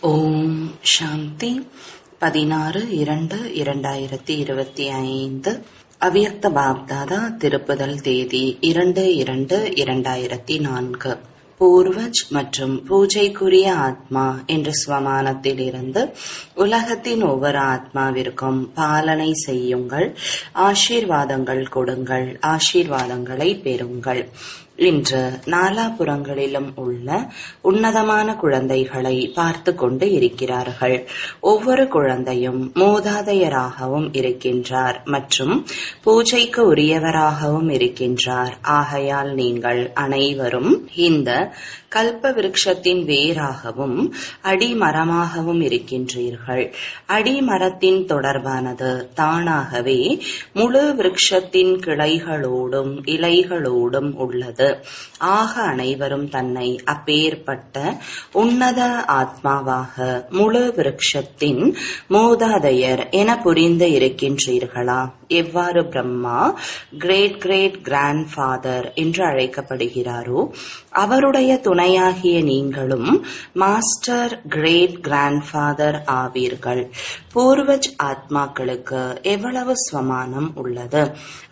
ஓம் சாந்தி 16/2/2025 அவ்யக்த பாப்தாதா திருப்புதல் தேதி 2/2/2004. பூர்வஜ் மற்றும் பூஜைக்குரிய ஆத்மா என்ற ஸ்வமானத்திலிருந்து உலகத்தின் ஒவ்வொரு ஆத்மாவிற்கும் பாலனை செய்யுங்கள், ஆசீர்வாதங்கள் கொடுங்கள், ஆசீர்வாதங்களை பெறுங்கள். இன்று நாலாபுறங்களிலும் உள்ள உன்னதமான குழந்தைகளை பார்த்து கொண்டு இருக்கிறார்கள். ஒவ்வொரு குழந்தையும் மூதாதையராகவும் இருக்கின்றார் மற்றும் பூஜைக்கு உரியவராகவும் இருக்கின்றார். ஆகையால் நீங்கள் அனைவரும் இந்த கல்ப விருட்சத்தின் வேராகவும் அடிமரமாகவும் இருக்கின்றீர்கள். அடிமரத்தின் தொடர்பானது தானாகவே முழு விருட்சத்தின் கிளைகளோடும் இலைகளோடும் உள்ளது. ஆக அனைவரும் தன்னை அப்பேற்பட்ட உன்னத ஆத்மாவாக முழு விருட்சத்தின் மூதாதையர் என புரிந்து இருக்கின்றீர்களா? எவ்வாறு Brahma great great grandfather என்று அழைக்கப்படுகிறாரோ, அவருடைய துணையாகிய நீங்களும் மாஸ்டர் கிரேட் கிராண்ட் ஃபாதர் ஆவீர்கள். பூர்வஜ் ஆத்மாக்களுக்கு எவ்வளவு ஸ்வமானம் உள்ளது?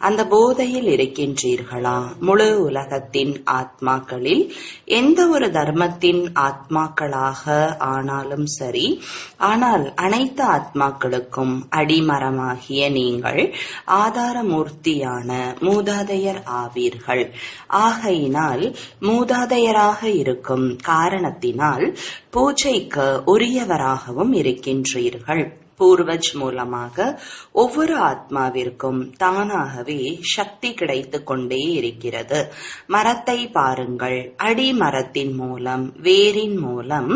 அந்த போதையில் இருக்கின்றீர்களா? முழு உலகத்தின் ஆத்மாக்களில் எந்த ஒரு தர்மத்தின் ஆத்மாக்களாக ஆனாலும் சரி, ஆனால் அனைத்து ஆத்மாக்களுக்கும் அடிமரமாகிய நீங்கள் ஆதாரமூர்த்தியான மூதாதையர் ஆவீர்கள். ஆகையினால் மூதாதையராக இருக்கும் காரணத்தினால் பூஜைக்கு உரியவராகவும் இருக்கின்றீர்கள். பூர்வஜ் மூலமாக ஒவ்வொரு ஆத்மாவிற்கும் தானாகவே சக்தி கிடைத்து கொண்டே இருக்கிறது. மரத்தை பாருங்கள். அடிமரத்தின் மூலம், வேரின் மூலம்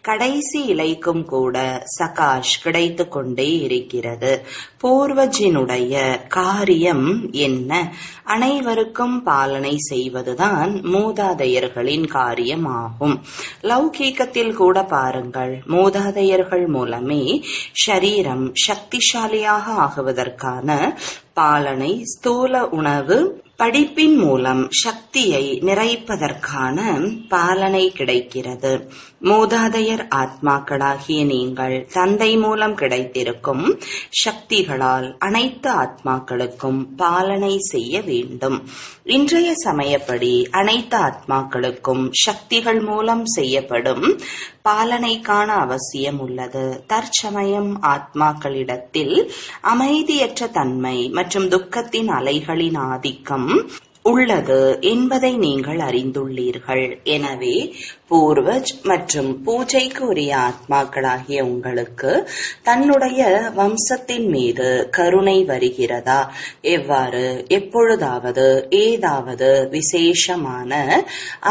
கடைசி இலைக்கும் கூட சகாஷ் கிடைத்து கொண்டே இருக்கிறது. பூர்வஜினுடைய காரியம் என்ன? அனைவருக்கும் பாலனை செய்வதுதான் மூதாதையர்களின் காரியம் ஆகும். லௌகீகத்தில் கூட பாருங்கள், மூதாதையர்கள் மூலமே சரீரம் சக்திசாலியாக ஆகுவதற்கான பாலனை ஸ்தூல உணவு படிப்பின் மூலம் சக்தியை நிறைப்பதற்கான பாலனை கிடைக்கிறது. மூதாதையர் ஆத்மாக்களாகிய நீங்கள் தந்தை மூலம் கிடைத்திருக்கும் சக்திகளால் அனைத்து ஆத்மாக்களுக்கும் பாலனை செய்ய வேண்டும். இன்றைய சமயப்படி அனைத்து ஆத்மாக்களுக்கும் சக்திகள் மூலம் செய்யப்படும் பாலனைக்கான அவசியம் உள்ளது. தற்சமயம் ஆத்மாக்களிடத்தில் அமைதியற்ற தன்மை மற்றும் துக்கத்தின் அலைகளின் ஆதிக்கம் உள்ளது என்பதை நீங்கள் அறிந்துள்ளீர்கள். எனவே பூர்வஜ் மற்றும் பூஜைக்கு உரிய ஆத்மாக்களாகிய உங்களுக்கு தன்னுடைய வம்சத்தின் மீது கருணை வருகிறதா? எவ்வாறு எப்பொழுதாவது ஏதாவது விசேஷமான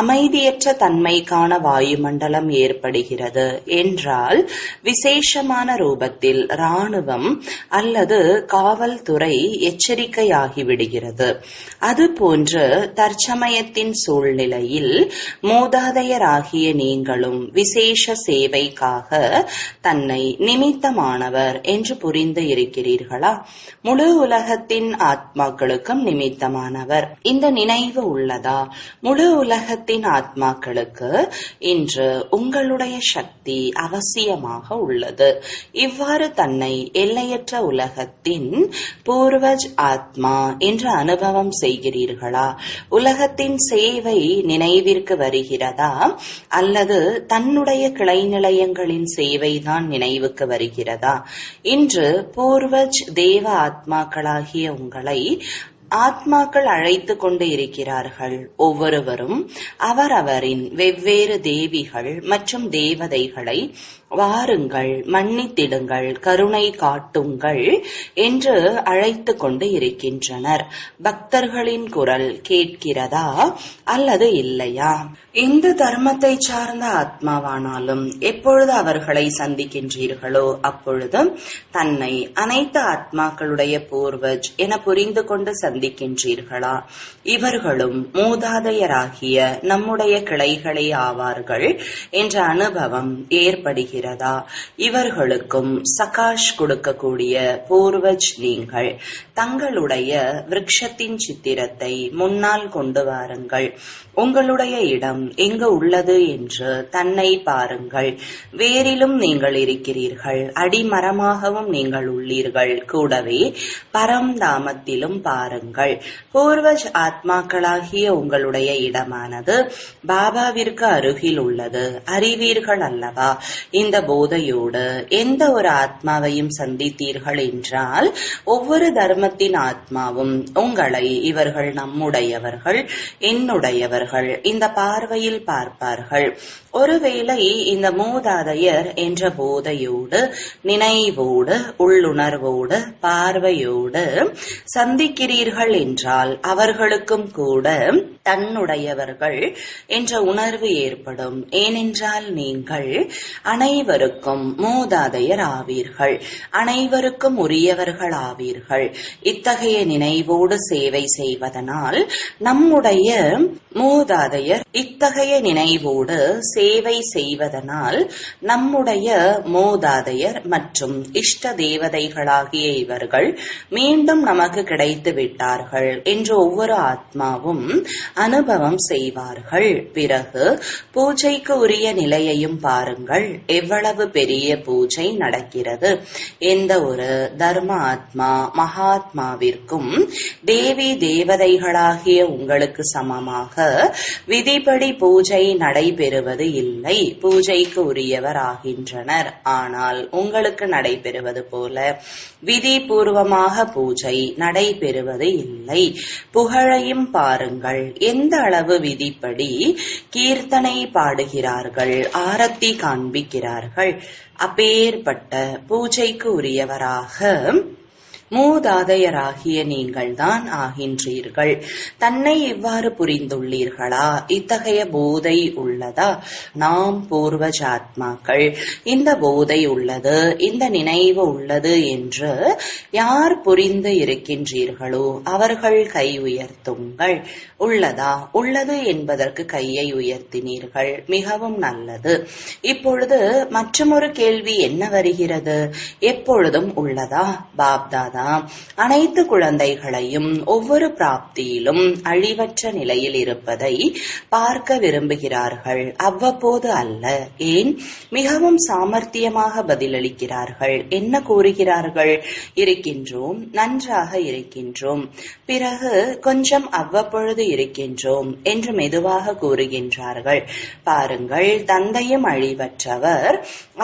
அமைதியற்ற தன்மைக்கான வாயுமண்டலம் ஏற்படுகிறது என்றால் விசேஷமான ரூபத்தில் இராணுவம் அல்லது காவல்துறை எச்சரிக்கையாகிவிடுகிறது. அதுபோன்று தற்சமயத்தின் சூழ்நிலையில் மூதாதையராக நீங்களும் விசேஷ சேவைக்காக தன்னை நிமித்தமானவர் என்று புரிந்து இருக்கிறீர்களா? முழு உலகத்தின் ஆத்மாக்களுக்கும் நிமித்தமானவர். இந்த நினைவு உள்ளதா? முழு உலகத்தின் ஆத்மாக்களுக்கு இன்று உங்களுடைய சக்தி அவசியமாக உள்ளது. இவ்வாறு தன்னை எல்லையற்ற உலகத்தின் பூர்வஜ் ஆத்மா என்று அனுபவம் செய்கிறீர்களா? உலகத்தின் சேவை நினைவிற்கு வருகிறதா? அல்லது தன்னுடைய கிளை நிலையங்களின் சேவைதான் நினைவுக்கு வருகிறதா? இன்று பூர்வஜ் தேவ ஆத்மாக்களாகிய உங்களை ஆத்மாக்கள் அழைத்து கொண்டு இருக்கிறார்கள். ஒவ்வொருவரும் அவரவரின் வெவ்வேறு தேவிகள் மற்றும் தேவதைகளை வாருங்கள், மன்னித்திடுங்கள், கருணை காட்டுங்கள் என்று அழைத்து கொண்டு இருக்கின்றனர். பக்தர்களின் குரல் கேட்கிறதா அல்லது இல்லையா? எந்த தர்மத்தை சார்ந்த ஆத்மாவானாலும் எப்பொழுது அவர்களை சந்திக்கின்றீர்களோ அப்பொழுது தன்னை அனைத்து ஆத்மாக்களுடைய பூர்வஜ் என புரிந்து கொண்டு சந்திக்கின்றீர்களா? இவர்களும் மூதாதையராகிய நம்முடைய கிளைகளே ஆவார்கள் என்ற அனுபவம் ஏற்படுகிறது. புரிகிறதா? இவர்களுக்கும் சகாஷ் கொடுக்கக்கூடிய பூர்வஜ் நீங்கள். தங்களுடைய விருட்சத்தின் சித்திரத்தை முன்னால் கொண்டு வாருங்கள். உங்களுடைய இடம் எங்கு உள்ளது என்று தன்னை பாருங்கள். வேரிலும் நீங்கள் இருக்கிறீர்கள், அடிமரமாகவும் நீங்கள் உள்ளீர்கள். கூடவே பரம்தாமத்திலும் பாருங்கள். பூர்வஜ் ஆத்மாக்களாகிய உங்களுடைய இடமானது பாபாவிற்கு அருகில் உள்ளது. அறிவீர்கள் அல்லவா? இந்த போதையோடு எந்த ஒரு ஆத்மாவையும் சந்தித்தீர்கள் என்றால் ஒவ்வொரு தர்மத்தின் ஆத்மாவும் உங்களை இவர்கள் நம்முடையவர்கள், என்னுடையவர்கள் இந்த பார்வையில் பார்ப்பார்கள். ஒருவேளை இந்த மூதாதையர் என்ற போதையோடு, நினைவோடு, உள்ளுணர்வோடு, பார்வையோடு சந்திக்கிறீர்கள் என்றால் அவர்களுக்கும் கூட தன்னுடையவர்கள் என்ற உணர்வு ஏற்படும். ஏனென்றால் நீங்கள் அனைவருக்கும் மூதாதையர் ஆவீர்கள், அனைவருக்கும் உரியவர்கள் ஆவீர்கள். இத்தகைய நினைவோடு சேவை செய்வதனால் நம்முடைய மூதாதையர் இத்தகைய நினைவோடு சேவை செய்வதனால் நம்முடைய மூதாதையர் மற்றும் இஷ்ட தேவதைகளாகிய இவர்கள் மீண்டும் நமக்கு கிடைத்து விட்டார்கள் என்று ஒவ்வொரு ஆத்மாவும் அனுபவம் செய்வார்கள். பிறகு பூஜைக்கு உரிய நிலையையும் பாருங்கள். எவ்வளவு பெரிய பூஜை நடக்கிறது. எந்த ஒரு தர்ம ஆத்மா மகாத்மாவிற்கும் தேவி தேவதைகளாகிய உங்களுக்கு சமமாக விதிப்படி பூஜை நடைபெறுவது இல்லை. பூஜைக்கு உரியவர் ஆகின்றனர். ஆனால் உங்களுக்கு நடைபெறுவது போல விதிபூர்வமாக பூஜை நடைபெறுவது இல்லை. புகழையும் பாருங்கள். எந்த அளவு விதிப்படி கீர்த்தனை பாடுகிறார்கள், ஆரத்தி காண்பிக்கிறார்கள். அப்பேற்பட்ட பூஜைக்கு உரியவராக மூதாதையராகிய நீங்கள்தான் ஆகின்றீர்கள். தன்னை இவ்வாறு புரிந்துள்ளீர்களா? இத்தகைய போதை உள்ளதா? நாம் பூர்வஜாத்மாக்கள், இந்த போதை உள்ளது, இந்த நினைவு உள்ளது என்று யார் புரிந்து இருக்கின்றீர்களோ அவர்கள் கை உயர்த்துங்கள். உள்ளதா? உள்ளது என்பதற்கு கையை உயர்த்தினீர்கள், மிகவும் நல்லது. இப்பொழுது மற்றொரு கேள்வி என்ன வருகிறது? எப்பொழுதும் உள்ளதா? பாப்தாதா அனைத்து குழந்தைகளையும் ஒவ்வொரு பிராப்தியிலும் அழிவற்ற நிலையில் இருப்பதை பார்க்க விரும்புகிறார்கள், அவ்வப்போது அல்ல. ஏன்? மிகவும் சாமர்த்தியமாக பதிலளிக்கிறார்கள். என்ன கூறுகிறார்கள்? இருக்கின்றோம், நன்றாக இருக்கின்றோம், பிறகு கொஞ்சம் அவ்வப்பொழுது இருக்கின்றோம் என்று மெதுவாக கூறுகின்றார்கள். பாருங்கள், தந்தையும் அழிவற்றவர்,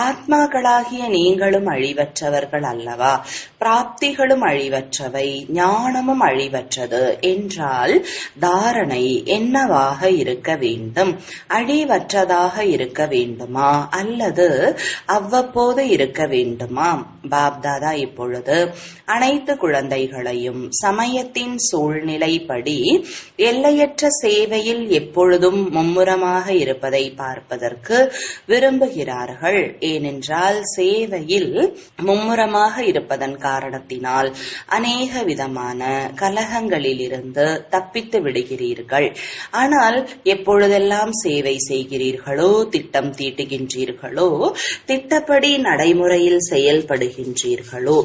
ஆத்மாக்களாகிய நீங்களும் அழிவற்றவர்கள் அல்லவா? பிராப்திகளும் அழிவற்றவை, ஞானமும் அழிவற்றது என்றால் தாரணை என்னவாக இருக்க வேண்டும்? அழிவற்றதாக இருக்க வேண்டுமா அல்லது அவ்வப்போது இருக்க வேண்டுமா? பாப்தாதா இப்பொழுது அனைத்து குழந்தைகளையும் சமயத்தின் சூழ்நிலைப்படி எல்லையற்ற சேவையில் எப்பொழுதும் மும்முரமாக இருப்பதை பார்ப்பதற்கு விரும்புகிறார்கள். ஏனென்றால் சேவையில் மும்முரமாக இருப்பதன் காரணத்தினால் அநேக விதமான கலகங்களிலிருந்து தப்பித்து விடுகிறீர்கள். ஆனால் எப்பொழுதெல்லாம் சேவை செய்கிறீர்களோ, திட்டம் தீட்டுகின்றீர்களோ, திட்டப்படி நடைமுறையில் செயல்படுகின்றீர்களோ,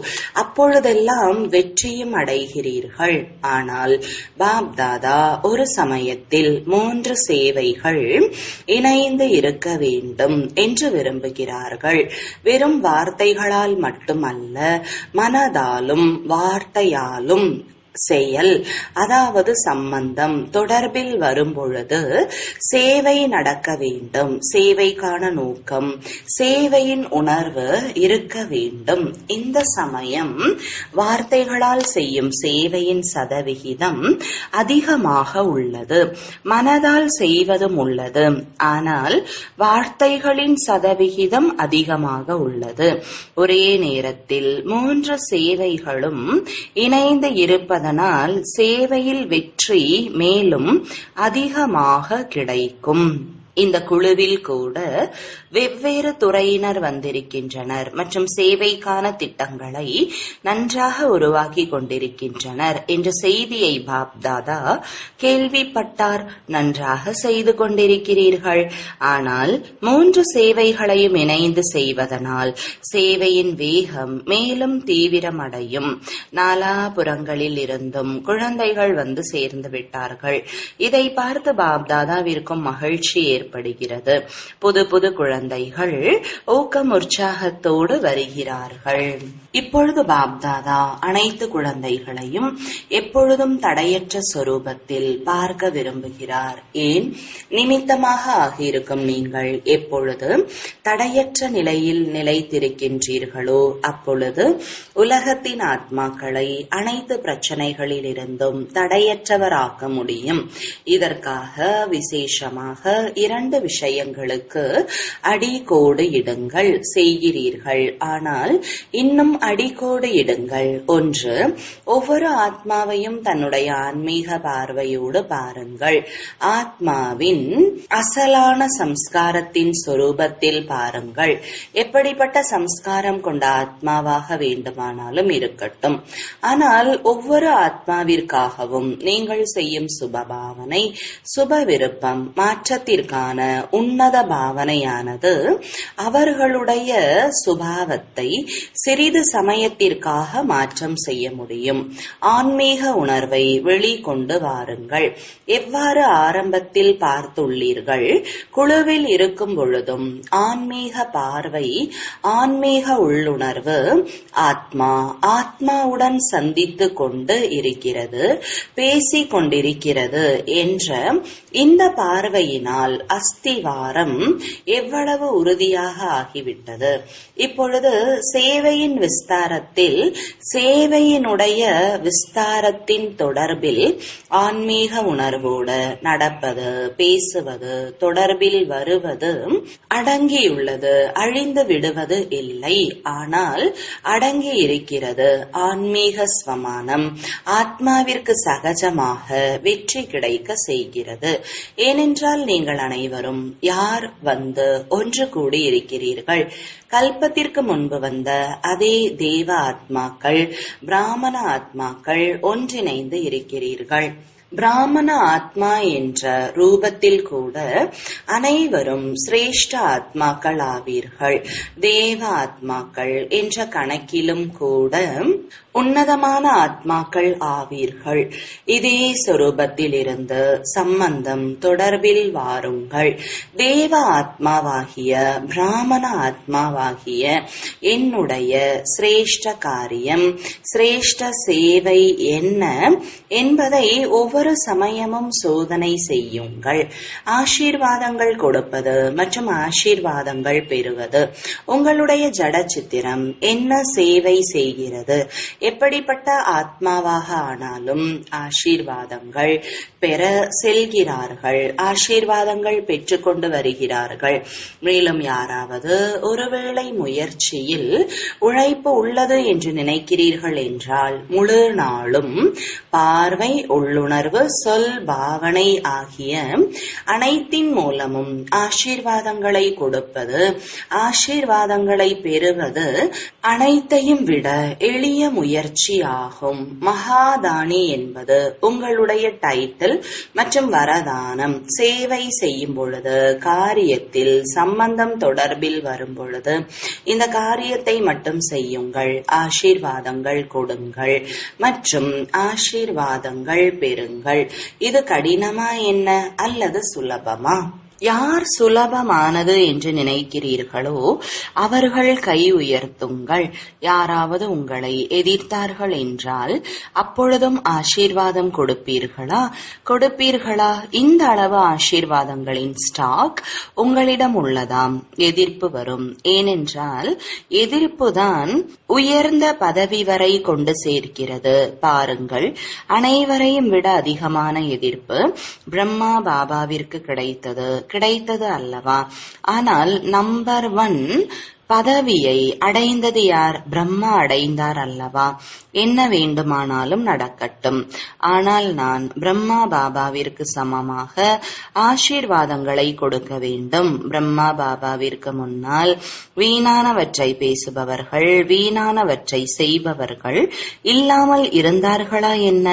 அப்பொழுதெல்லாம் வெற்றியும் அடைகிறீர்கள். ஆனால் பாப்தாதா ஒரு சமயத்தில் 3 சேவைகள் இணைந்து இருக்க வேண்டும் என்று விரும்புகிறார்கள். வெறும் வார்த்தைகளால் மட்டுமல்ல, மனதாலும் வார்த்தையாலும் செயல், அதாவது சம்பந்தம் தொடர்பில் வரும்பொழுது சேவை நடக்க வேண்டும். சேவைக்கான நோக்கம், சேவையின் உணர்வு இருக்க வேண்டும். இந்த சமயம் வார்த்தைகளால் செய்யும் சேவையின் சதவிகிதம் அதிகமாக உள்ளது, மனதால் செய்வதும் உள்ளது. ஆனால் வார்த்தைகளின் சதவிகிதம் அதிகமாக உள்ளது. ஒரே நேரத்தில் 3 சேவைகளும் இணைந்து இருப்பதனால் சேவையில் வெற்றி மேலும் அதிகமாக கிடைக்கும். இந்த குழுவில் கூட வெவ்வேறு துறையினர் வந்திருக்கின்றனர் மற்றும் சேவைக்கான திட்டங்களை நன்றாக உருவாக்கி கொண்டிருக்கின்றனர் என்ற செய்தியை பாப்தாதா கேள்விப்பட்டார். நன்றாக செய்து கொண்டிருக்கிறீர்கள். ஆனால் 3 சேவைகளையும் இணைந்து செய்வதனால் சேவையின் வேகம் மேலும் தீவிரமடையும். நாலாபுறங்களில் இருந்தும் குழந்தைகள் வந்து சேர்ந்து விட்டார்கள். இதை பார்த்து பாப்தாதாவிற்கும் மகிழ்ச்சி ஏற்படுகிறது. புது புது குழந்தைகள் ஊக்கம் உற்சாகத்தோடு வருகிறார்கள். இப்பொழுது பாப்தாதா அனைத்து குழந்தைகளையும் எப்பொழுதும் தடையற்ற சொரூபத்தில் பார்க்க விரும்புகிறார். ஏன்? நிமித்தமாக ஆகியிருக்கும் நீங்கள் எப்பொழுது தடையற்ற நிலையில் நிலைத்திருக்கின்றீர்களோ அப்பொழுது உலகத்தின் ஆத்மாக்களை அனைத்து பிரச்சனைகளிலிருந்தும் தடையற்றவராக்க முடியும். இதற்காக விசேஷமாக 2 விஷயங்களுக்கு அடிக்கோடு இடுங்கள் செய்கிறீர்கள். ஆனால் இன்னும் அடிக்கோடு இடுங்கள். ஒன்று, ஒவ்வொரு ஆத்மாவையும் தன்னுடைய ஆன்மீக பார்வையோடு பாருங்கள். ஆத்மாவின் அசலான சம்ஸ்காரத்தின் சொரூபத்தில் பாருங்கள். எப்படிப்பட்ட சம்ஸ்காரம் கொண்ட ஆத்மாவாக வேண்டுமானாலும் இருக்கட்டும். ஆனால் ஒவ்வொரு ஆத்மாவிற்காகவும் நீங்கள் செய்யும் சுபபாவனை, சுப விருப்பம், மாற்றத்திற்கான உன்னத பாவனையானது அவர்களுடைய சுபாவத்தை சிறிது சமயத்திற்காக மாற்றம் செய்ய முடியும். ஆன்மீக உணர்வை வெளிக்கொண்டு வாருங்கள். எவ்வாறு ஆரம்பத்தில் பார்த்துள்ளீர்கள், குழுவில் இருக்கும் பொழுதும் ஆன்மீக பார்வை, ஆன்மீக உள்ளுணர்வு ஆத்மாவுடன் சந்தித்து கொண்டு இருக்கிறது, பேசிக் கொண்டிருக்கிறது என்ற இந்த பார்வையினால் அஸ்திவாரம் எவ்வளவு உறுதியாக ஆகிவிட்டது. இப்பொழுது சேவையின் விஸ்தாரத்தில், சேவையினுடைய விஸ்தாரத்தின் தொடர்பில் ஆன்மீக உணர்வோடு நடப்பது, பேசுவது, தொடர்பில் வருவது அடங்கியுள்ளது. அழிந்து விடுவது இல்லை, ஆனால் அடங்கி இருக்கிறது. ஆன்மீக ஸ்வமானம் ஆத்மாவிற்கு சகஜமாக வெற்றி கிடைக்க செய்கிறது. ஏனென்றால் நீங்கள் அனைவரும் யார் வந்து ஒன்று கூடி இருக்கிறீர்கள். கல்பத்திற்கு முன்பு வந்த அதே தேவ ஆத்மாக்கள், பிராமண ஆத்மாக்கள் ஒன்றிணைந்து இருக்கிறீர்கள். பிராமண ஆத்மா என்ற ரூபத்தில் கூட அனைவரும் சிரேஷ்ட ஆத்மாக்கள் ஆவீர்கள். தேவ ஆத்மாக்கள் என்ற கணக்கிலும் கூட உன்னதமான ஆத்மாக்கள் ஆவீர்கள். இதே சொரூபத்தில் இருந்து சம்பந்தம் தொடர்பில் வாருங்கள். தேவ ஆத்மாவாகிய பிராமண ஆத்மாவாகிய என்னுடைய சிரேஷ்ட காரியம், சிரேஷ்ட சேவை என்ன என்பதை ஒவ்வொரு சமயமும் சோதனை செய்யுங்கள். ஆசீர்வாதங்கள் கொடுப்பது மற்றும் ஆசீர்வாதங்கள் பெறுவது உங்களுடைய ஜட சித்திரம் என்ன சேவை செய்கிறது. எப்படிப்பட்ட ஆத்மாவாக ஆனாலும் ஆசீர்வாதங்கள் பெற செல்கிறார்கள், ஆசீர்வாதங்கள் பெற்றுக்கொண்டு வருகிறார்கள். மேலும் யாராவது ஒருவேளை முயற்சியில் உழைப்பு உள்ளது என்று நினைக்கிறீர்கள் என்றால் முழு நாளும் பார்வை, உள்ளுணர்வு, சொல், பாவனை ஆகிய அனைத்தின் மூலமும் ஆசீர்வாதங்களை கொடுப்பது, ஆசீர்வாதங்களை பெறுவது அனைத்தையும் விட எளிய முயற்சி ஆகும். மகாதானி என்பது உங்களுடைய டைட்டில் மற்றும் வரதானம். சேவை செய்யும் பொழுது, காரியத்தில் சம்பந்தம் தொடர்பில் வரும் பொழுது இந்த காரியத்தை மட்டும் செய்யுங்கள். ஆசீர்வாதங்கள் கொடுங்கள் மற்றும் ஆசீர்வாதங்கள் பெறுங்கள். இது கடினமா என்ன அல்லது சுலபமா? யார் சுலபமானது என்று நினைக்கிறீர்களோ அவர்கள் கை உயர்த்துங்கள். யாராவது உங்களை எதிர்த்தார்கள் என்றால் அப்பொழுதும் ஆசீர்வாதம் கொடுப்பீர்களா? இந்த அளவு ஆசீர்வாதங்களின் ஸ்டாக் உங்களிடம் உள்ளதாம். எதிர்ப்பு வரும். ஏனென்றால் எதிர்ப்புதான் உயர்ந்த பதவி வரை கொண்டு சேர்க்கிறது. பாருங்கள், அனைவரையும் விட அதிகமான எதிர்ப்பு பிரம்மா பாபாவிற்கு கிடைத்தது அல்லவா? ஆனால் நம்பர் 1 பதவியை அடைந்தது யார்? பிரம்மா அடைந்தார் அல்லவா? என்ன வேண்டுமானாலும் நடக்கட்டும். ஆனால் நான் பிரம்மா பாபாவிற்கு சமமாக ஆசீர்வாதங்களை கொடுக்க வேண்டும். பிரம்மா பாபாவிற்கு முன்னால் வீணானவற்றை பேசுபவர்கள், வீணானவற்றை செய்பவர்கள் இல்லாமல் இருந்தார்களா என்ன?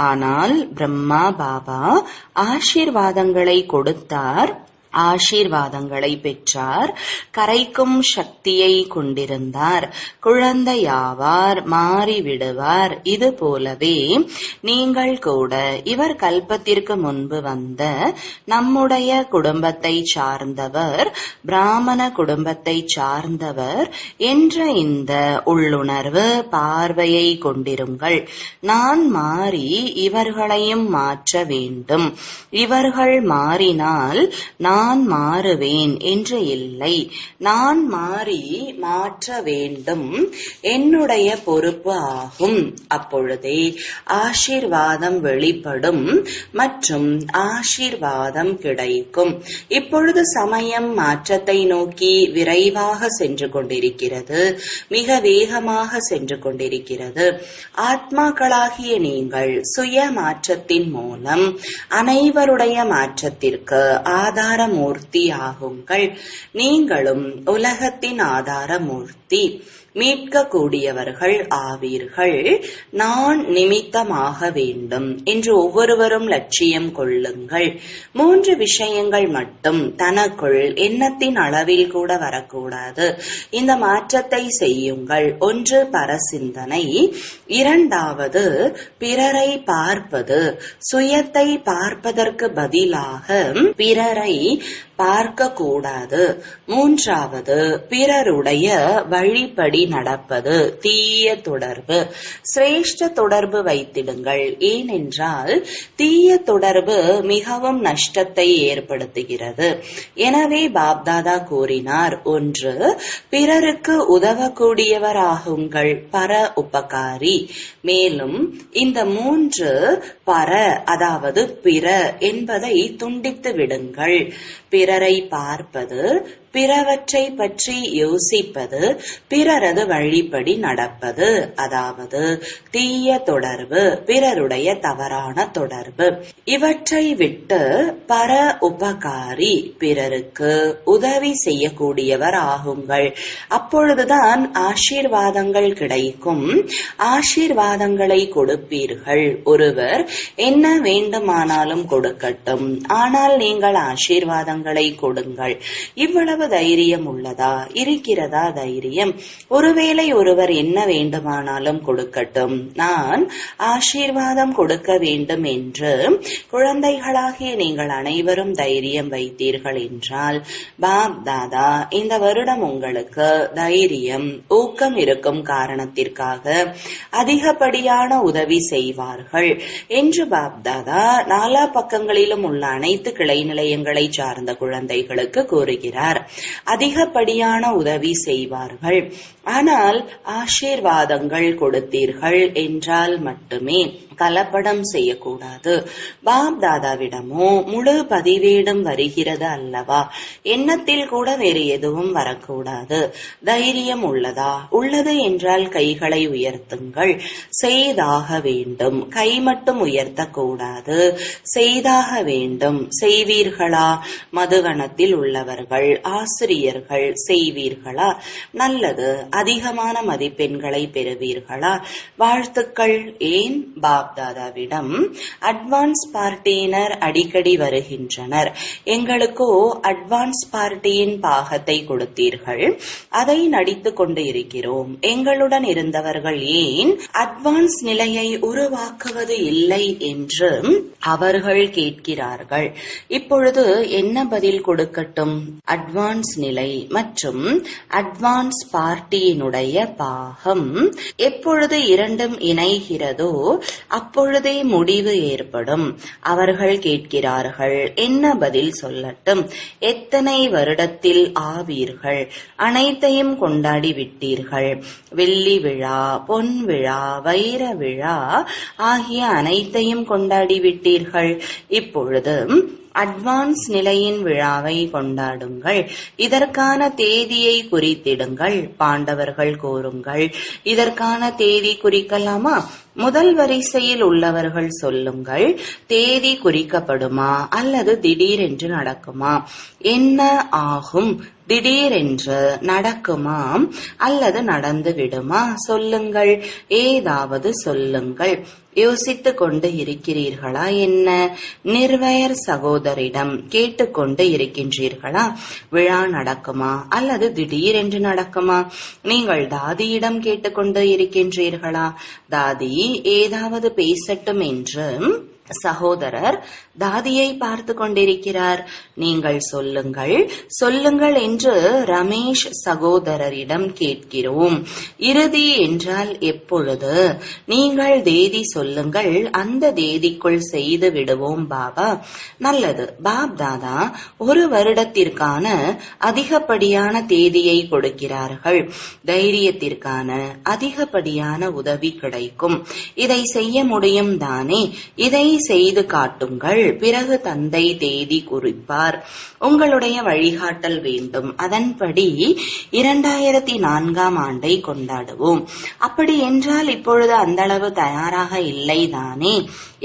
ஆனால் பிரம்மா பாபா ஆசீர்வாதங்களை கொடுத்தார், ஆசீர்வாதங்களை பெற்றார், கரைக்கும் சக்தியை கொண்டிருந்தார், குழந்தையாவார், மாறிவிடுவார். இது போலவே நீங்கள் கூட இவர் கல்பத்திற்கு முன்பு வந்த நம்முடைய குடும்பத்தை சார்ந்தவர், பிராமண குடும்பத்தை சார்ந்தவர் என்ற இந்த உள்ளுணர்வு பார்வையை கொண்டிருங்கள். நான் மாறி இவர்களையும் மாற்ற வேண்டும். இவர்கள் மாறினால் நான் மாறுவேன் என்று இல்லை. நான் மாறி மாற்ற வேண்டும், என்னுடைய பொறுப்பு ஆகும். அப்பொழுதே ஆசீர்வாதம் வெளிப்படும் மற்றும் ஆசீர்வாதம் கிடைக்கும். இப்பொழுது சமயம் மாற்றத்தை நோக்கி விரைவாக சென்று கொண்டிருக்கிறது, மிக வேகமாக சென்று கொண்டிருக்கிறது. ஆத்மாக்களாகிய நீங்கள் சுய மாற்றத்தின் மூலம் அனைவருடைய மாற்றத்திற்கு ஆதாரமூர்த்தி ஆகுங்கள். நீங்களும் உலகத்தின் ஆதாரமூர்த்தி, மீட்கக்கூடியவர்கள் ஆவீர்கள். நான் நிமித்தமாக வேண்டும் என்று ஒவ்வொருவரும் லட்சியம் கொள்ளுங்கள். 3 விஷயங்கள் மட்டும் தனக்குள் எண்ணத்தின் அளவில் கூட வரக்கூடாது. இந்த மாற்றத்தை செய்யுங்கள். 1 பரசிந்தனை, 2வது பிறரை பார்ப்பது, சுயத்தை பார்ப்பதற்கு பதிலாக பிறரை பார்க்க கூடாது. 3வது பிறருடைய வழிப்படி நடப்பது, தீய தொடர்பு. சிரேஷ்ட தொடர்பு வைத்திடுங்கள். ஏனென்றால் தீய தொடர்பு மிகவும் நஷ்டத்தை ஏற்படுத்துகிறது. எனவே பாப்தாதா கூறினார், 1 பிறருக்கு உதவக்கூடியவர் ஆகுங்கள், பர உபகாரி. மேலும் இந்த 3 பர அதாவது பிற என்பதை துண்டித்து விடுங்கள். பிறரை பார்ப்பது, பிறவற்றை பற்றி யோசிப்பது, பிறரது வழிப்படி நடப்பது, அதாவது தீய தொடர்பு, பிறருடைய தவறான தொடர்பு. இவற்றை விட்டு பர உபகாரி, பிறருக்கு உதவி செய்யக்கூடியவர் ஆகுங்கள். அப்பொழுதுதான் ஆசீர்வாதங்கள் கிடைக்கும். ஆசீர்வாதங்களை கொடுப்பீர்கள். ஒருவர் என்ன வேண்டுமானாலும் கொடுக்கட்டும், ஆனால் நீங்கள் ஆசீர்வாதங்களை கொடுங்கள். இவ்வளவு தைரியம் உள்ளதா? இருக்கிறதா தைரியம்? ஒருவேளை ஒருவர் என்ன வேண்டுமானாலும் கொடுக்கட்டும், நான் ஆசீர்வாதம் கொடுக்க வேண்டும் என்று குழந்தைகளாகிய நீங்கள் அனைவரும் தைரியம் வைத்தீர்கள் என்றால், பாப் தாதா இந்த வருடம் உங்களுக்கு தைரியம், ஊக்கம் இருக்கும் காரணத்திற்காக அதிகப்படியான உதவி செய்வார்கள் என்று பாப் தாதா நாலா பக்கங்களிலும் உள்ள அனைத்து கிளை நிலையங்களை சார்ந்த குழந்தைகளுக்கு கூறுகிறார். அதிகப்படியான உதவி செய்வார்கள். ஆனால் ஆசீர்வாதங்கள் கொடுத்தீர்கள் என்றால் மட்டுமே கலப்படம் செய்யக்கூடாது. பாப் தாதாவிடமோ முழு பதிவேடும் வருகிறது அல்லவா? எண்ணத்தில் கூட வேறு எதுவும் வரக்கூடாது. தைரியம் உள்ளதா? உள்ளது என்றால் கைகளை உயர்த்துங்கள். செய்தாக வேண்டும். கை மட்டும் உயர்த்தக்கூடாது, செய்தாக வேண்டும். செய்வீர்களா? மதுவனத்தில் உள்ளவர்கள், ஆசிரியர்கள் செய்வீர்களா? நல்லது. அதிகமான மதிப்பெண்களை பெறுவீர்களா? வாழ்த்துக்கள். ஏன்? பாப் தாதாவிடம் அட்வான்ஸ் பார்ட்டியினர் அடிக்கடி வருகின்றனர். எங்களுக்கோ அட்வான்ஸ் பார்ட்டியின் பாகத்தை கொடுத்தீர்கள், அதை நடித்துக் கொண்டு இருக்கிறோம். எங்களுடன் இருந்தவர்கள் ஏன் அட்வான்ஸ் நிலையை உருவாக்குவது இல்லை என்று அவர்கள் கேட்கிறார்கள். இப்பொழுது என்ன பதில் கொடுக்கட்டும்? அட்வான்ஸ் நிலை மற்றும் அட்வான்ஸ் பார்ட்டியினுடைய பாகம் எப்பொழுது இரண்டும் இணைகிறதோ அப்பொழுதே முடிவு ஏற்படும். அவர்கள் கேட்கிறார்கள், என்ன பதில் சொல்லட்டும்? எத்தனை வருடத்தில் ஆவீர்கள்? அனைத்தையும் கொண்டாடி விட்டீர்கள். வெள்ளி விழா, பொன் விழா, வைர விழா ஆகிய அனைத்தையும் கொண்டாடி விட்டீர்கள். இப்பொழுது அட்வான்ஸ் நிலையின் விழாவை கொண்டாடுங்கள். இதற்கான தேதியை குறித்திடுங்கள். பாண்டவர்கள் கூறுங்கள், இதற்கான தேதி குறிக்கலாமா? முதல் வரிசையில் உள்ளவர்கள் சொல்லுங்கள், தேதி குறிக்கப்படுமா அல்லது திடீரென்று நடக்குமா? என்ன ஆகும்? திடீரென்று நடக்குமா அல்லது நடந்து விடுமா? சொல்லுங்கள், ஏதாவது சொல்லுங்கள். யோசித்துக் கொண்டு இருக்கிறீர்களா என்ன? நிர்வயர் சகோதரிடம் கேட்டுக்கொண்டு இருக்கின்றீர்களா? விழா நடக்குமா அல்லது திடீரென்று நடக்குமா? நீங்கள் தாதியிடம் கேட்டுக்கொண்டு இருக்கின்றீர்களா? தாதி ஏதாவது பேசட்டும் என்று சகோதரர் தாதியை பார்த்து கொண்டிருக்கிறார். நீங்கள் சொல்லுங்கள் சொல்லுங்கள் என்று ரமேஷ் சகோதரரிடம் கேட்கிறோம். இறுதி என்றால் எப்பொழுது? நீங்கள் தேதி சொல்லுங்கள், அந்த தேதிக்குள் செய்து விடுவோம் பாபா. நல்லது பாப் தாதா ஒரு வருடத்திற்கான அதிகப்படியான தேதியை கொடுக்கிறார்கள். தைரியத்திற்கான அதிகப்படியான உதவி கிடைக்கும். இதை செய்ய முடியும் தானே? இதை செய்து காட்டுங்கள். பிறகு தந்தை தேதி குறிப்பார். உங்களுடைய வழிகாட்டல் வேண்டும். அதன்படி 2004ஆம் ஆண்டை கொண்டாடுவோம். அப்படி என்றால் இப்பொழுது அந்த அளவு தயாராக இல்லை தானே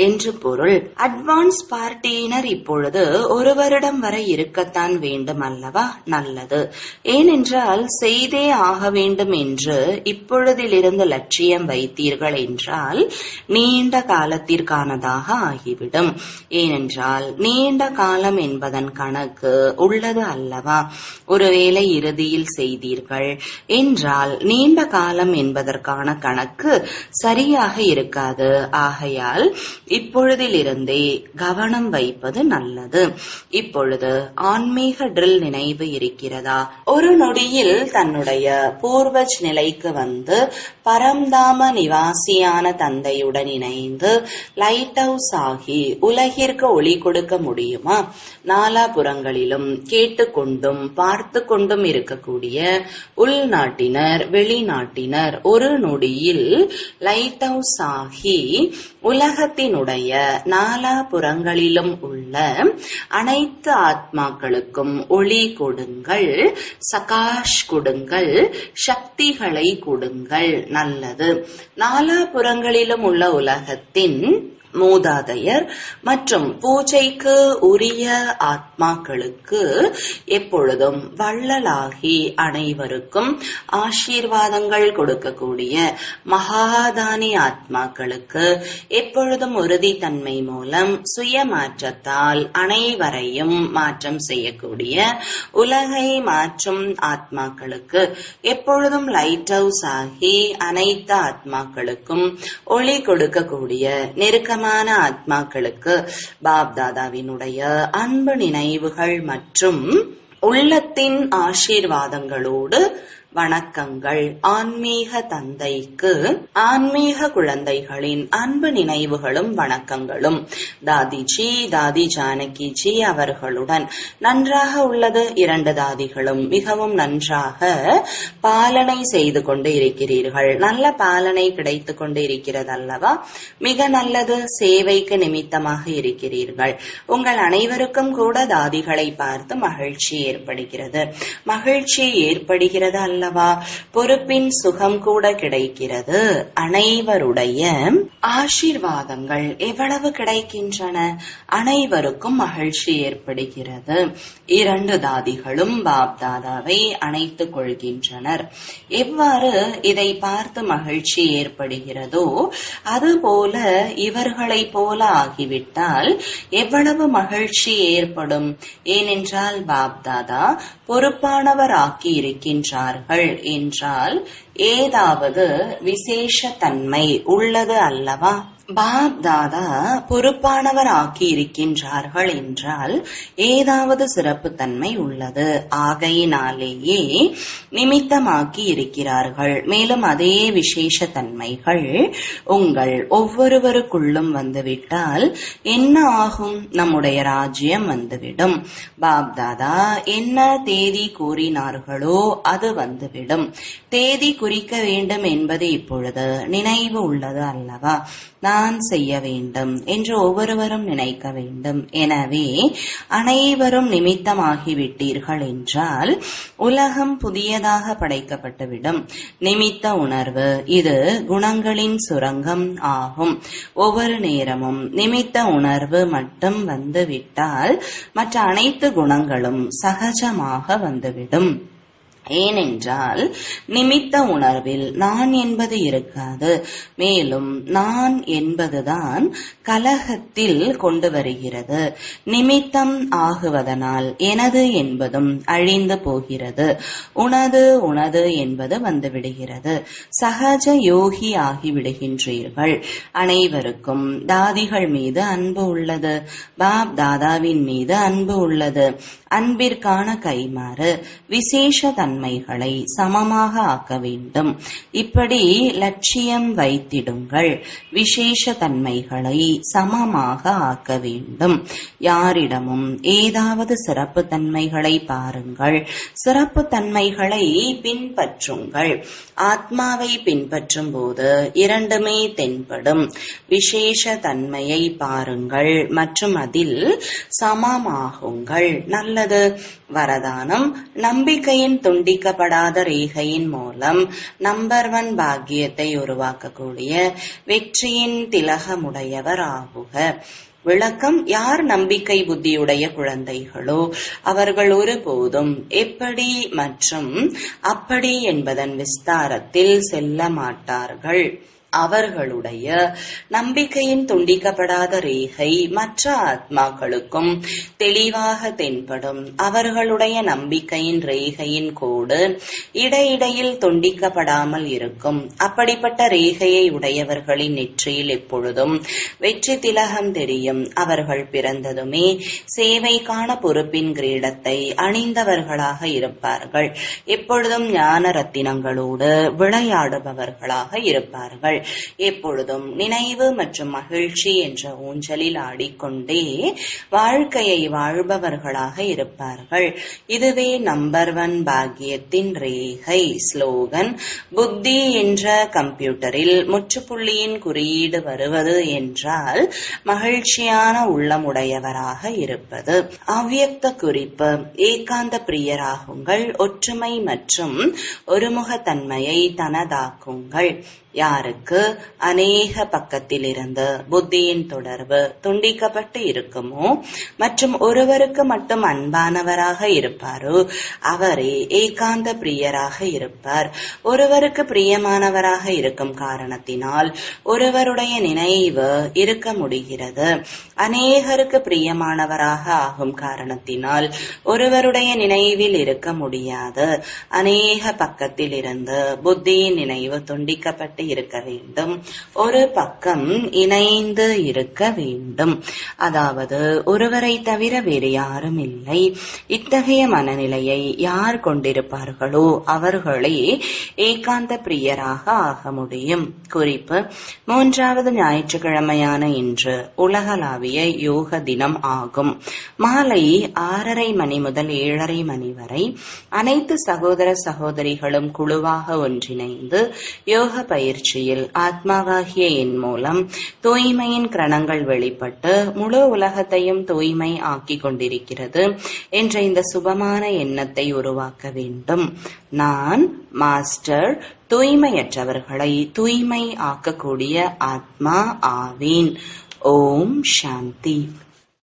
என்று பொருள். அட்வான்ஸ் பார்ட்டியினர் இப்பொழுது ஒரு வருடம் வரை இருக்கத்தான் வேண்டும் அல்லவா? நல்லது. ஏனென்றால் செய்தே ஆக வேண்டும் என்று இப்பொழுதிலிருந்து லட்சியம் வைத்தீர்கள் என்றால் நீண்ட காலத்திற்கானதாக ஆகிவிடும். ஏனென்றால் நீண்ட காலம் என்பதன் கணக்கு உள்ளது அல்லவா? ஒருவேளை இறுதியில் செய்தீர்கள் என்றால் நீண்ட காலம் என்பதற்கான கணக்கு சரியாக இருக்காது. ஆகையால் இப்பொழுதிலிருந்தே கவனம் வைப்பது நல்லது. இப்பொழுது ஆன்மீக ட்ரில் நினைவு இருக்கிறதா? ஒரு நொடியில் தன்னுடைய பூர்வஜ் நிலைக்கு வந்து பரம்தாம நிவாசியான தந்தையுடன் இணைந்து லைட் ஹவுஸ் ஆகி உலகிற்கு ஒளி கொடுக்க முடியுமா? நாலாபுறங்களிலும் கேட்டுக்கொண்டும் பார்த்து கொண்டும் இருக்கக்கூடிய உள்நாட்டினர் வெளிநாட்டினர் ஒரு நொடியில் லைட் ஹவுஸ் ஆகி உலகத்தினுடைய நாலாபுறங்களிலும் உள்ள அனைத்து ஆத்மாக்களுக்கும் ஒளி கொடுங்கள், சகாஷ் கொடுங்கள், சக்திகளை கொடுங்கள். நல்லது. நாலாபுறங்களிலும் உள்ள உலகத்தின் மூதாதையர் மற்றும் பூஜைக்கு உரிய ஆத்மாக்களுக்கு எப்பொழுதும் வள்ளலாகி அனைவருக்கும் ஆசீர்வாதங்கள் கொடுக்கக்கூடிய மகாதானி ஆத்மாக்களுக்கு எப்பொழுதும் உறுதித்தன்மை மூலம் சுய மாற்றத்தால் அனைவரையும் மாற்றம் செய்யக்கூடிய உலகை மாற்றும் ஆத்மாக்களுக்கு எப்பொழுதும் லைட் ஹவுஸ் ஆகி அனைத்து ஆத்மாக்களுக்கும் ஒளி கொடுக்கக்கூடிய நெருக்கமான ஆத்மாக்களுக்கு பாப் தாதாவினுடைய அன்பு நினைவுகள் மற்றும் உள்ளத்தின் ஆசீர்வாதங்களோடு வணக்கங்கள். ஆன்மீக தந்தைக்கு ஆன்மீக குழந்தைகளின் அன்பு நினைவுகளும் வணக்கங்களும் தாதிஜி தாதி ஜானகிஜி அவர்களுடன் நன்றாக உள்ளது. 2 தாதிகளும் மிகவும் நன்றாக பாலனை செய்து கொண்டு இருக்கிறீர்கள். நல்ல பாலனை கிடைத்து கொண்டு இருக்கிறது அல்லவா? மிக நல்லது. சேவைக்கு நிமித்தமாக இருக்கிறீர்கள். உங்கள் அனைவருக்கும் கூட தாதிகளை பார்த்து மகிழ்ச்சி ஏற்படுகிறது. மகிழ்ச்சி ஏற்படுகிறது அல்லவா? பொறுப்பின் சுகம் கூட கிடைக்கிறது. அனைவருடைய ஆசீர்வாதங்கள் எவ்வளவு கிடைக்கின்றன? அனைவருக்கும் மகிழ்ச்சி ஏற்படுகிறது. 2 தாதிகளும் பாப் தாதாவை அணைத்துக் கொள்கின்றனர். எவ்வாறு இதை பார்த்து மகிழ்ச்சி ஏற்படுகிறதோ அதுபோல இவர்களை போல ஆகிவிட்டால் எவ்வளவு மகிழ்ச்சி ஏற்படும்? ஏனென்றால் பாப் தாதா பொறுப்பானவர் ஆக்கி இருக்கின்றார்கள் என்றால் ஏதாவது விசேஷ தன்மை உள்ளது அல்லவா? பாப் தாதா பொறுப்பானவர் ஆக்கி இருக்கின்றார்கள் என்றால் ஏதாவது சிறப்பு தன்மை உள்ளது. ஆகையினாலேயே நிமித்தமாக்கி இருக்கிறார்கள். மேலும் அதே விசேஷ தன்மைகள் உங்கள் ஒவ்வொருவருக்குள்ளும் வந்துவிட்டால் என்ன ஆகும்? நம்முடைய ராஜ்யம் வந்துவிடும். பாப் தாதா என்ன தேதி கூறினார்களோ அது வந்துவிடும். தேதி குறிக்க வேண்டும் என்பது இப்பொழுது நினைவு உள்ளது அல்லவா? நான் நான் செய்ய வேண்டும் என்று ஒவ்வொருவரும் நினைக்க வேண்டும். எனவே அனைவரும் நிமித்தமாகிவிட்டீர்கள் என்றால் உலகம் புதியதாக படைக்கப்பட்டுவிடும். நிமித்த உணர்வு இது குணங்களின் சுரங்கம் ஆகும். ஒவ்வொரு நேரமும் நிமித்த உணர்வு மட்டும் வந்துவிட்டால் மற்ற அனைத்து குணங்களும் சகஜமாக வந்துவிடும். ஏனென்றால் நிமித்த உணர்வில் நான் என்பது இருக்காது. மேலும் நான் என்பதுதான் கலகத்தில் கொண்டு வருகிறது. நிமித்தம் ஆகுவதனால் எனது என்பதும் அழிந்து போகிறது. உனது என்பது வந்துவிடுகிறது. சகஜ யோகி ஆகிவிடுகின்றீர்கள். அனைவருக்கும் தாதிகள் மீது அன்பு உள்ளது. பாப் தாதாவின் மீது அன்பு உள்ளது. அன்பிற்கான கைமாறு விசேஷ தன்மைகளை சமமாக ஆக்க வேண்டும். இப்படி லட்சியம் வைத்திடுங்கள். விசேஷ தன்மைகளை சமமாக ஆக்க வேண்டும். யாரிடமும் ஏதாவது சிறப்பு தன்மைகளை பாருங்கள். சிறப்பு தன்மைகளை பின்பற்றுங்கள். ஆத்மாவை பின்பற்றும் போது இரண்டுமே தென்படும். விசேஷ தன்மையை பாருங்கள் மற்றும் அதில் சமமாகுங்கள். நல்லது. வரதானம். நம்பிக்கையின் துண்டிக்கப்படாத ரேகையின் மூலம் நம்பர் 1 பாக்கியத்தை உருவாக்கக்கூடிய வெற்றியின் திலகமுடையவர் ஆகுக. விளக்கம். யார் நம்பிக்கை புத்தியுடைய குழந்தைகளோ அவர்கள் ஒருபோதும் எப்படி மற்றும் அப்படி என்பதன் விஸ்தாரத்தில் செல்ல மாட்டார்கள். அவர்களுடைய நம்பிக்கையின் துண்டிக்கப்படாத ரேகை மற்ற ஆத்மாக்களுக்கும் தெளிவாக தென்படும். அவர்களுடைய நம்பிக்கையின் ரேகையின் கோடு இடையிடையில் துண்டிக்கப்படாமல் இருக்கும். அப்படிப்பட்ட ரேகையை உடையவர்களின் நெற்றியில் எப்பொழுதும் வெற்றி திலகம் தெரியும். அவர்கள் பிறந்ததுமே சேவைக்கான பொறுப்பின் கிரீடத்தை அணிந்தவர்களாக இருப்பார்கள். எப்பொழுதும் ஞான ரத்தினங்களோடு விளையாடுபவர்களாக இருப்பார்கள். எப்பொழுதும் நினைவு மற்றும் மகிழ்ச்சி என்ற ஊஞ்சலில் ஆடிக்கொண்டே வாழ்க்கையை வாழ்பவர்களாக இருப்பார்கள். இதுவே நம்பர் 1 பாக்கியத்தின் ரேகை. ஸ்லோகன். புத்தி என்ற கம்ப்யூட்டரில் முற்றுப்புள்ளியின் குறியீடு வருவது என்றால் மகிழ்ச்சியான உள்ளமுடையவராக இருப்பது. அவ்யக்த குறிப்பு. ஏகாந்த பிரியராகுங்கள். ஒற்றுமை மற்றும் ஒருமுகத்தன்மையை தனதாக்குங்கள். யாருக்கு அநேக பக்கத்திலிருந்து புத்தியின் தொடர்பு துண்டிக்கப்பட்டு இருக்குமோ மற்றும் ஒருவருக்கு மட்டும் அன்பானவராக இருப்பாரோ அவரே ஏகாந்த பிரியராக இருப்பார். ஒருவருக்கு பிரியமானவராக இருக்கும் காரணத்தினால் ஒருவருடைய நினைவு இருக்க முடிகிறது. அநேகருக்கு பிரியமானவராக ஆகும் காரணத்தினால் ஒருவருடைய நினைவில் இருக்க முடியாது. அநேக பக்கத்தில் இருந்து புத்தியின் நினைவு துண்டிக்கப்பட்டு இருக்க வேண்டும். ஒரு பக்கம் இணைந்து இருக்க வேண்டும். அதாவது ஒருவரை தவிர வேறு யாரும் இல்லை. இத்தகைய மனநிலையை யார் கொண்டிருப்பார்களோ அவர்களே ஏகாந்த பிரியராக ஆக முடியும். குறிப்பு. 3வது ஞாயிற்றுக்கிழமையான இன்று உலகளாவிய யோக தினம் ஆகும். மாலை 6:30 மணி முதல் 7:30 மணி வரை அனைத்து சகோதர சகோதரிகளும் குழுவாக ஒன்றிணைந்து யோக பயிற்சியில் ஆத்மாவாகிய என் மூலம் தூய்மையின் கிரணங்கள் வெளிப்பட்டு முழு உலகத்தையும் தூய்மை ஆக்கிக் கொண்டிருக்கிறது என்ற இந்த சுபமான எண்ணத்தை உருவாக்க வேண்டும். நான் மாஸ்டர் தூய்மையற்றவர்களை தூய்மை ஆக்கக்கூடிய ஆத்மா ஆவேன். ஓம் சாந்தி.